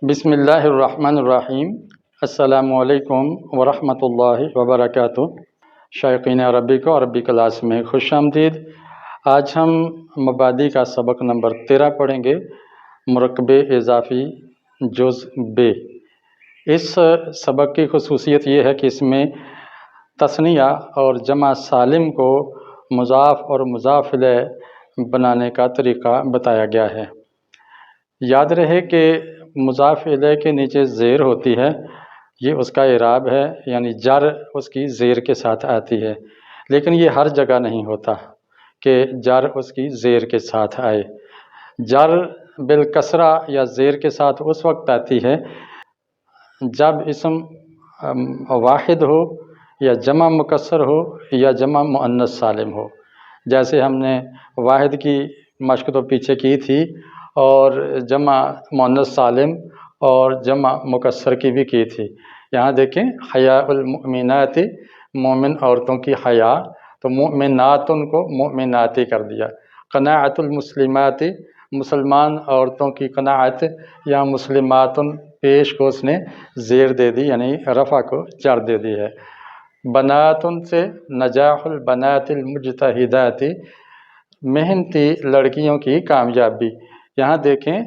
بسم اللہ الرحمن الرحیم۔ السلام علیکم ورحمۃ اللہ وبرکاتہ۔ شائقین عربی کو عربی کلاس میں خوش آمدید۔ آج ہم مبادی کا سبق نمبر 13 پڑھیں گے، مرکب اضافی جز ب۔ اس سبق کی خصوصیت یہ ہے کہ اس میں تثنیہ اور جمع سالم کو مضاف اور مضاف الیہ بنانے کا طریقہ بتایا گیا ہے۔ یاد رہے کہ مضاف الیہ کے نیچے زیر ہوتی ہے، یہ اس کا اعراب ہے، یعنی جر اس کی زیر کے ساتھ آتی ہے، لیکن یہ ہر جگہ نہیں ہوتا کہ جر اس کی زیر کے ساتھ آئے۔ جر بالکسرہ یا زیر کے ساتھ اس وقت آتی ہے جب اسم واحد ہو یا جمع مکسر ہو یا جمع مؤنث سالم ہو۔ جیسے ہم نے واحد کی مشق تو پیچھے کی تھی، اور جمع مؤنث سالم اور جمع مکسر کی بھی کی تھی۔ یہاں دیکھیں، حیاء المؤمنات، مومن عورتوں کی حیا، تو مؤمناتن کو مؤمناتی کر دیا۔ قناعت المسلمات، مسلمان عورتوں کی قناعت، یا مسلماتن پیش کو اس نے زیر دے دی، یعنی رفع کو جر دے دی ہے۔ بناتن سے نجاح البنات المجتہدات، محنتی لڑکیوں کی کامیابی۔ یہاں دیکھیں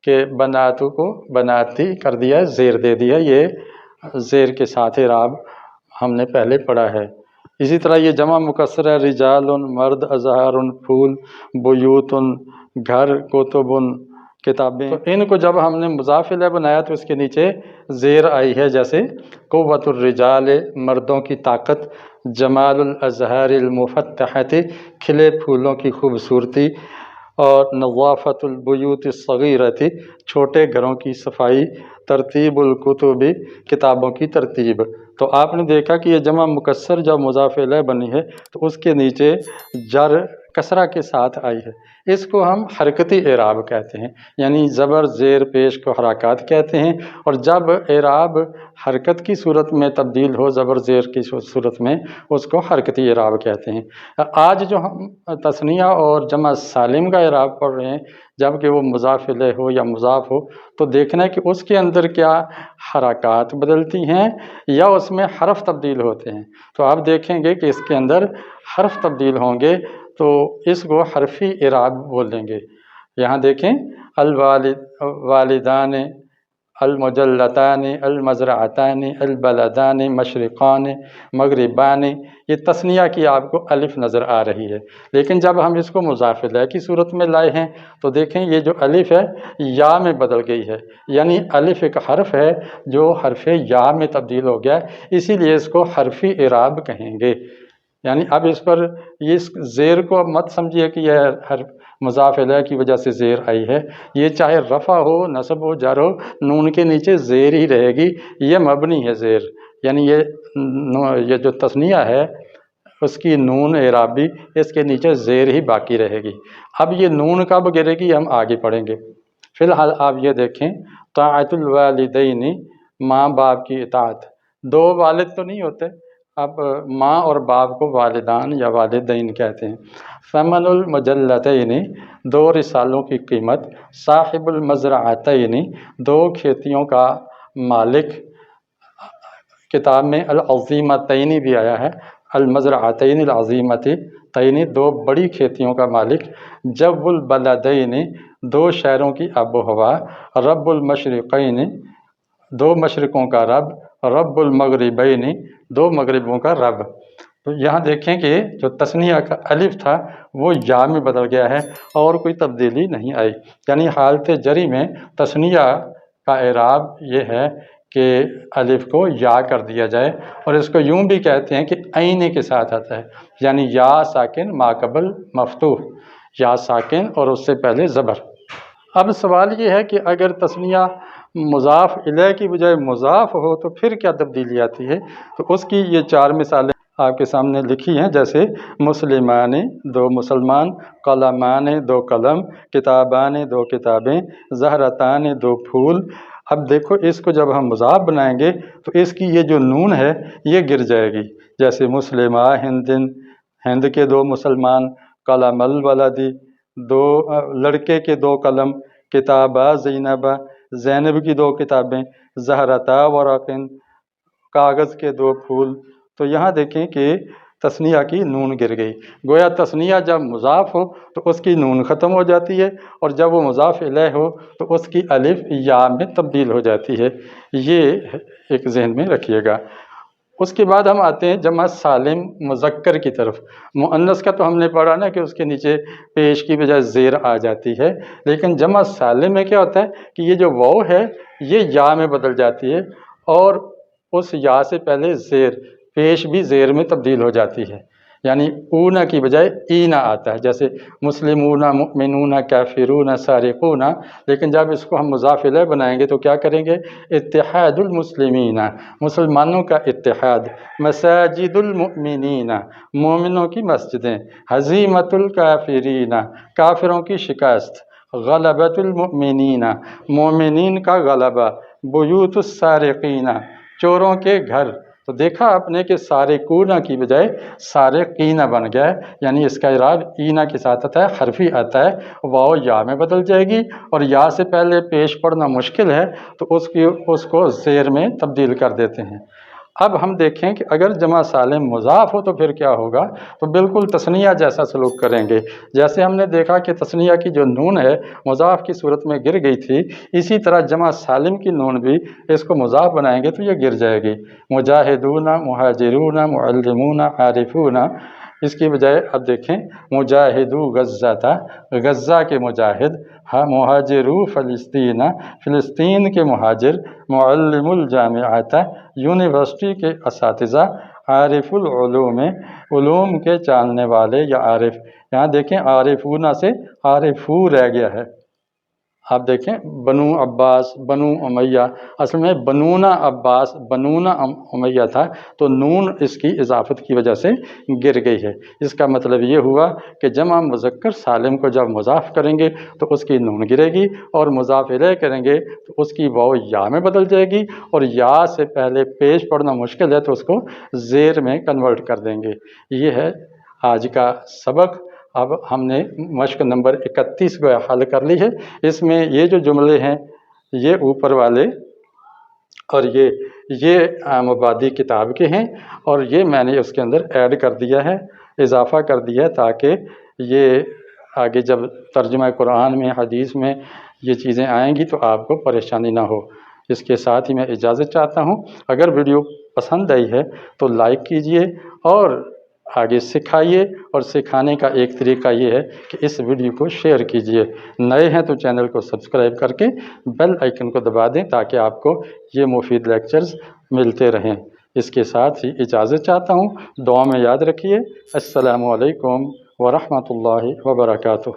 کہ بناتو کو بناتی کر دیا، زیر دے دیا، یہ زیر کے ساتھ اعراب ہم نے پہلے پڑھا ہے۔ اسی طرح یہ جمع مکسر ہے، رجال مرد، ازہار پھول، بیوتن گھر، کتبن کتابیں۔ تو ان کو جب ہم نے مضاف الیہ بنایا تو اس کے نیچے زیر آئی ہے، جیسے قوت الرجال مردوں کی طاقت، جمال الازہار المفتحۃ کھلے پھولوں کی خوبصورتی، اور نظافت البیوت الصغیرۃ چھوٹے گھروں کی صفائی، ترتیب الکتب کتابوں کی ترتیب۔ تو آپ نے دیکھا کہ یہ جمع مکسر جب مضاف الیہ بنی ہے تو اس کے نیچے جر کسرہ کے ساتھ آئی ہے۔ اس کو ہم حرکتی اعراب کہتے ہیں، یعنی زبر زیر پیش کو حرکات کہتے ہیں، اور جب اعراب حرکت کی صورت میں تبدیل ہو، زبر زیر کی صورت میں، اس کو حرکتی اعراب کہتے ہیں۔ آج جو ہم تثنیہ اور جمع سالم کا اعراب پڑھ رہے ہیں، جب کہ وہ مضاف الیہ ہو یا مضاف ہو، تو دیکھنا ہے کہ اس کے اندر کیا حرکات بدلتی ہیں یا اس میں حرف تبدیل ہوتے ہیں۔ تو آپ دیکھیں گے کہ اس کے اندر حرف تبدیل ہوں گے تو اس کو حرفی اعراب بولیں گے۔ یہاں دیکھیں، والدان، المجلتان، المزرعتان، البلدان، مشرقان، مغربان، یہ تثنیہ کی آپ کو الف نظر آ رہی ہے، لیکن جب ہم اس کو مضاف الیہ کی صورت میں لائے ہیں تو دیکھیں یہ جو الف ہے یا میں بدل گئی ہے، یعنی الف ایک حرف ہے جو حرف یا میں تبدیل ہو گیا ہے، اسی لیے اس کو حرفی اعراب کہیں گے۔ یعنی اب اس پر یہ زیر کو اب مت سمجھیے کہ یہ حرف مضاف الیہ کی وجہ سے زیر آئی ہے، یہ چاہے رفع ہو، نصب ہو، جر ہو، نون کے نیچے زیر ہی رہے گی، یہ مبنی ہے زیر، یعنی یہ جو تثنیہ ہے اس کی نون اعرابی، اس کے نیچے زیر ہی باقی رہے گی۔ اب یہ نون کب گرے گی ہم آگے پڑھیں گے۔ فی الحال آپ یہ دیکھیں، طاعت الوالدین، ماں باپ کی اطاعت۔ دو والد تو نہیں ہوتے، اب ماں اور باپ کو والدان یا والدین کہتے ہیں۔ ثمن المجلتین، دو رسالوں کی قیمت۔ صاحب المزرعتین، دو کھیتیوں کا مالک۔ کتاب میں العظیمتین بھی آیا ہے، المزرعتین العظیمتین، دو بڑی کھیتیوں کا مالک۔ جب البلدین، دو شہروں کی آب و ہوا۔ رب المشرقین، دو مشرقوں کا رب۔ رب المغربین، دو مغربوں کا رب۔ تو یہاں دیکھیں کہ جو تثنیہ کا الف تھا وہ یا میں بدل گیا ہے اور کوئی تبدیلی نہیں آئی، یعنی حالت جری میں تثنیہ کا اعراب یہ ہے کہ الف کو یا کر دیا جائے، اور اس کو یوں بھی کہتے ہیں کہ عین کے ساتھ آتا ہے، یعنی یا ساکن ما قبل مفتوح، یا ساکن اور اس سے پہلے زبر۔ اب سوال یہ ہے کہ اگر تثنیہ مضاف الیہ کی بجائے مضاف ہو تو پھر کیا تبدیلی آتی ہے؟ تو اس کی یہ 4 مثالیں آپ کے سامنے لکھی ہیں، جیسے مسلمان، دو مسلمان، قلمان، دو قلم، کتابان، دو کتابیں، زہرتان، دو پھول۔ اب دیکھو اس کو جب ہم مضاف بنائیں گے تو اس کی یہ جو نون ہے یہ گر جائے گی، جیسے مسلمہ ہندن، ہند کے دو مسلمان، قلم الولدی، دو لڑکے کے دو قلم، کتابہ زینبہ، زینب کی 2 کتابیں، زہرتا ورقن، کاغذ کے 2 پھول۔ تو یہاں دیکھیں کہ تثنیہ کی نون گر گئی، گویا تثنیہ جب مضاف ہو تو اس کی نون ختم ہو جاتی ہے، اور جب وہ مضاف الیہ ہو تو اس کی الف یا میں تبدیل ہو جاتی ہے۔ یہ ایک ذہن میں رکھیے گا۔ اس کے بعد ہم آتے ہیں جمع سالم مذکر کی طرف۔ مؤنث کا تو ہم نے پڑھا نا کہ اس کے نیچے پیش کی بجائے زیر آ جاتی ہے، لیکن جمع سالم میں کیا ہوتا ہے کہ یہ جو واو ہے یہ یا میں بدل جاتی ہے، اور اس یا سے پہلے زیر، پیش بھی زیر میں تبدیل ہو جاتی ہے، یعنی اونا کی بجائے اینا آتا ہے، جیسے مسلمون، مؤمنون، کافرون، سارقون۔ لیکن جب اس کو ہم مضاف الیہ بنائیں گے تو کیا کریں گے؟ اتحاد المسلمین، مسلمانوں کا اتحاد، مساجد المؤمنین، مومنوں کی مسجدیں، ہزیمت الکافرین، کافروں کی شکست، غلبۃ المؤمنین، مومنین کا غلبہ، بیوت السارقین، چوروں کے گھر۔ تو دیکھا آپ نے کہ سارقون کی بجائے سارقین بن گیا ہے، یعنی اس کا اعراب اینا کے ساتھ آتا ہے، حرفی آتا ہے، واو یا میں بدل جائے گی، اور یا سے پہلے پیش پڑھنا مشکل ہے تو اس کو زیر میں تبدیل کر دیتے ہیں۔ اب ہم دیکھیں کہ اگر جمع سالم مضاف ہو تو پھر کیا ہوگا؟ تو بالکل تثنیہ جیسا سلوک کریں گے۔ جیسے ہم نے دیکھا کہ تثنیہ کی جو نون ہے مضاف کی صورت میں گر گئی تھی، اسی طرح جمع سالم کی نون بھی اس کو مضاف بنائیں گے تو یہ گر جائے گی۔ مجاہدون، مہاجرون، معلمون، عارفون، اس کی بجائے اب دیکھیں مجاہدو غزہ تھا، غزہ کے مجاہد، مہاجرو فلسطین، فلسطین کے مہاجر، معلم الجامعات، یونیورسٹی کے اساتذہ، عارف العلوم، علوم کے جاننے والے یا عارف۔ یہاں دیکھیں عارفون سے عارفو رہ گیا ہے۔ آپ دیکھیں بنو عباس، بنو امیہ، اصل میں بنونا عباس، بنونا امیہ تھا، تو نون اس کی اضافت کی وجہ سے گر گئی ہے۔ اس کا مطلب یہ ہوا کہ جمع مذکر سالم کو جب مضاف کریں گے تو اس کی نون گرے گی، اور مضاف الیہ کریں گے تو اس کی واو یا میں بدل جائے گی، اور یا سے پہلے پیش پڑھنا مشکل ہے تو اس کو زیر میں کنورٹ کر دیں گے۔ یہ ہے آج کا سبق۔ اب ہم نے مشق نمبر 31 کو حل کر لی ہے۔ اس میں یہ جو جملے ہیں یہ اوپر والے اور یہ مبادی کتاب کے ہیں، اور یہ میں نے اس کے اندر ایڈ کر دیا ہے، اضافہ کر دیا ہے، تاکہ یہ آگے جب ترجمہ قرآن میں، حدیث میں یہ چیزیں آئیں گی تو آپ کو پریشانی نہ ہو۔ اس کے ساتھ ہی میں اجازت چاہتا ہوں۔ اگر ویڈیو پسند آئی ہے تو لائک کیجئے اور آگے سکھائیے، اور سکھانے کا ایک طریقہ یہ ہے کہ اس ویڈیو کو شیئر کیجئے۔ نئے ہیں تو چینل کو سبسکرائب کر کے بیل آئیکن کو دبا دیں تاکہ آپ کو یہ مفید لیکچرز ملتے رہیں۔ اس کے ساتھ ہی اجازت چاہتا ہوں، دعا میں یاد رکھیے۔ السلام علیکم ورحمۃ اللہ وبرکاتہ۔